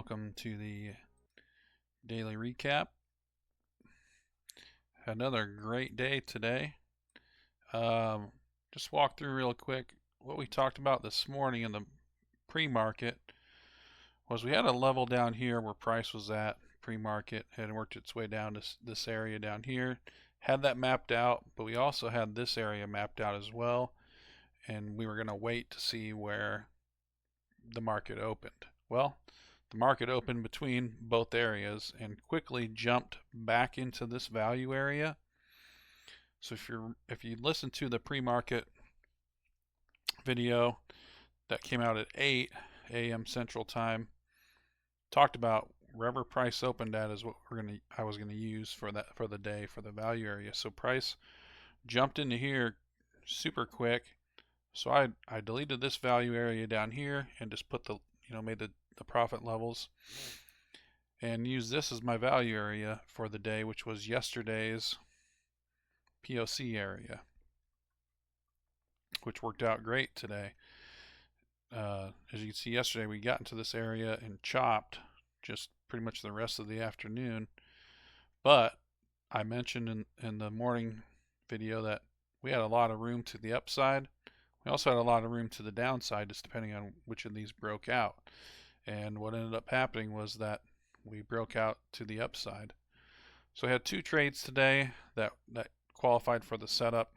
welcome to the daily recap. Another great day today. Just walk through real quick what we talked about this morning in the pre-market was we had a level down here where price was at pre-market, had worked its way down to this area down here, had that mapped out, but we also had this area mapped out as well, and we were going to wait to see where the market opened. Well, the market opened between both areas and quickly jumped back into this value area. So if you listen to the pre-market video that came out at 8 a.m. Central Time, talked about wherever price opened at is what I was gonna use for the day for the value area. So price jumped into here super quick. So I deleted this value area down here and just put made the profit levels and used this as my value area for the day, which was yesterday's POC area, which worked out great today. As you can see, yesterday we got into this area and chopped just pretty much the rest of the afternoon, but I mentioned in the morning video that we had a lot of room to the upside. We also had a lot of room to the downside, just depending on which of these broke out. And what ended up happening was that we broke out to the upside. So I had two trades today that qualified for the setup.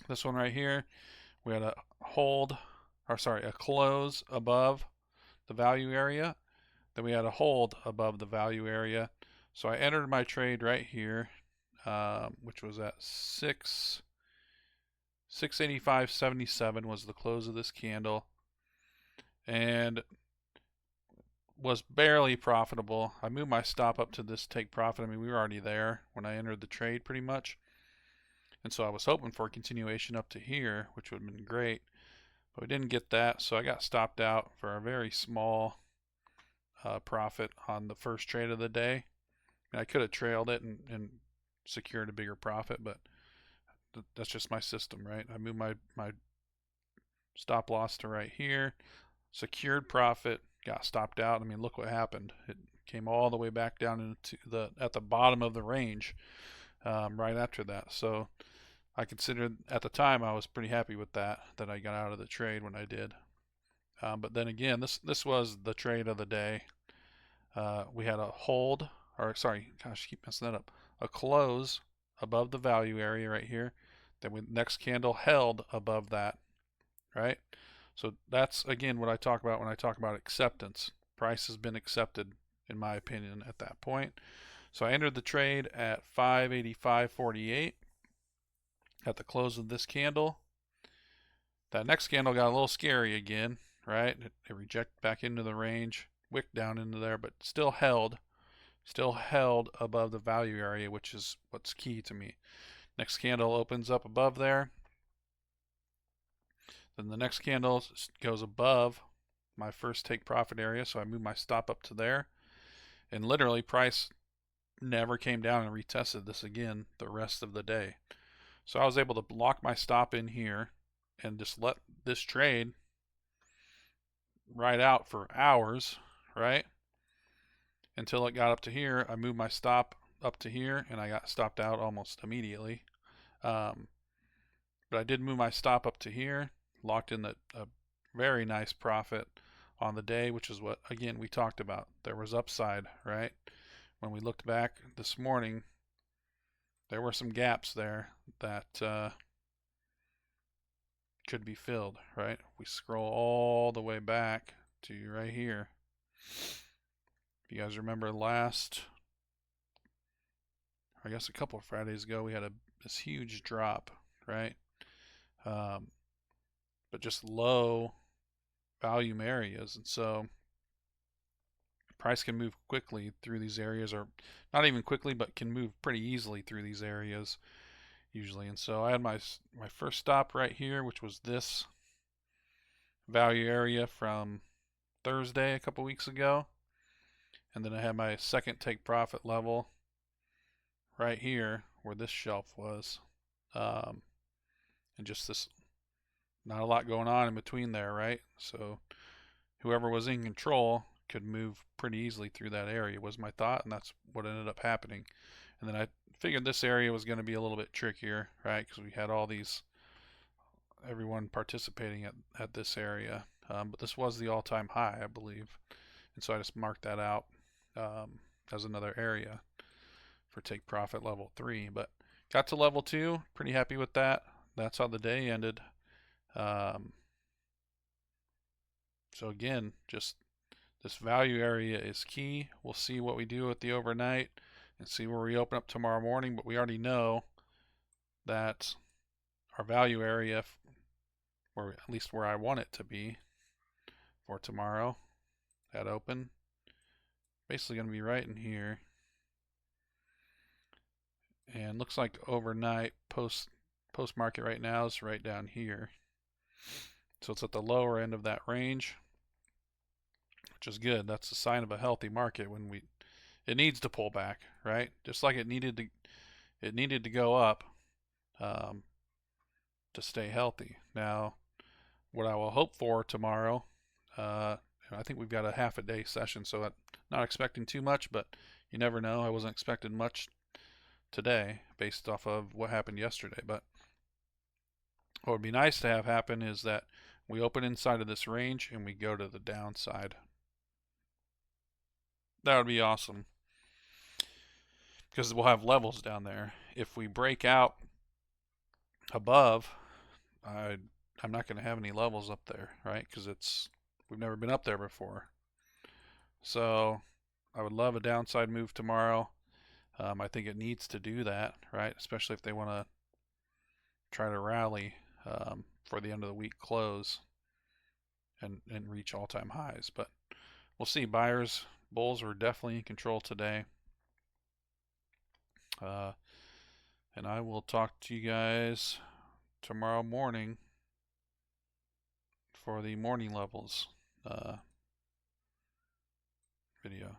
This one right here, we had a close above the value area. Then we had a hold above the value area. So I entered my trade right here, which was at 685.77 was the close of this candle, and was barely profitable. I moved my stop up to this take profit. I mean, we were already there when I entered the trade pretty much, and so I was hoping for a continuation up to here, which would have been great, but we didn't get that, so I got stopped out for a very small profit on the first trade of the day. I could have trailed it and secured a bigger profit, but that's just my system, right? I moved my stop loss to right here, secured profit, got stopped out. I mean, look what happened. It came all the way back down into at the bottom of the range right after that. So I considered at the time I was pretty happy with that I got out of the trade when I did. But then again, this was the trade of the day. We had a hold, or sorry, gosh, I keep messing that up. A close above the value area right here. Then next candle held above that, right? So that's again what I talk about when I talk about acceptance. Price has been accepted, in my opinion, at that point. So I entered the trade at 585.48 at the close of this candle. That next candle got a little scary again, right? It rejected back into the range, wicked down into there, but still held above the value area, which is what's key to me. Next candle opens up above there. Then the next candle goes above my first take profit area, so I move my stop up to there. And literally price never came down and retested this again the rest of the day. So I was able to lock my stop in here and just let this trade ride out for hours, right? Until it got up to here. I moved my stop up to here and I got stopped out almost immediately. But I did move my stop up to here, locked in a very nice profit on the day, which is what, again, we talked about. There was upside, right? When we looked back this morning, there were some gaps there that could be filled, right? We scroll all the way back to right here. If you guys remember I guess a couple of Fridays ago, we had this huge drop, right? But just low volume areas, and so price can move quickly through these areas, or not even quickly, but can move pretty easily through these areas usually. And so I had my first stop right here, which was this value area from Thursday a couple weeks ago, and then I had my second take profit level right here where this shelf was, and just this, not a lot going on in between there, right? So whoever was in control could move pretty easily through that area, was my thought, and that's what ended up happening. And then I figured this area was going to be a little bit trickier, right? Because we had all these, everyone participating at this area. But this was the all-time high, I believe. And so I just marked that out as another area for take profit level 3. But got to level 2, pretty happy with that. That's how the day ended. So again, just this value area is key. We'll see what we do with the overnight and see where we open up tomorrow morning, but we already know that our value area, or at least where I want it to be for tomorrow at open, basically going to be right in here. And looks like overnight post market right now is right down here. So it's at the lower end of that range, which is good. That's a sign of a healthy market when it needs to pull back, right? Just like it needed to go up to stay healthy. Now, what I will hope for tomorrow, I think we've got a half a day session, so I'm not expecting too much, but you never know. I wasn't expecting much today based off of what happened yesterday, but what would be nice to have happen is that we open inside of this range and we go to the downside. That would be awesome because we'll have levels down there. If we break out above, I'm not going to have any levels up there, right? Because we've never been up there before. So I would love a downside move tomorrow. I think it needs to do that, right? Especially if they want to try to rally for the end of the week close and reach all-time highs. But we'll see. Bulls were definitely in control today. And I will talk to you guys tomorrow morning for the morning levels video.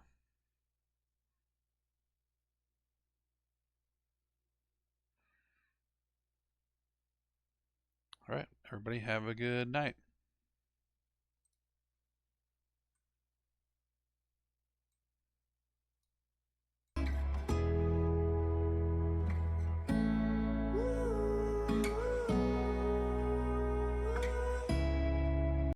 All right, everybody have a good night.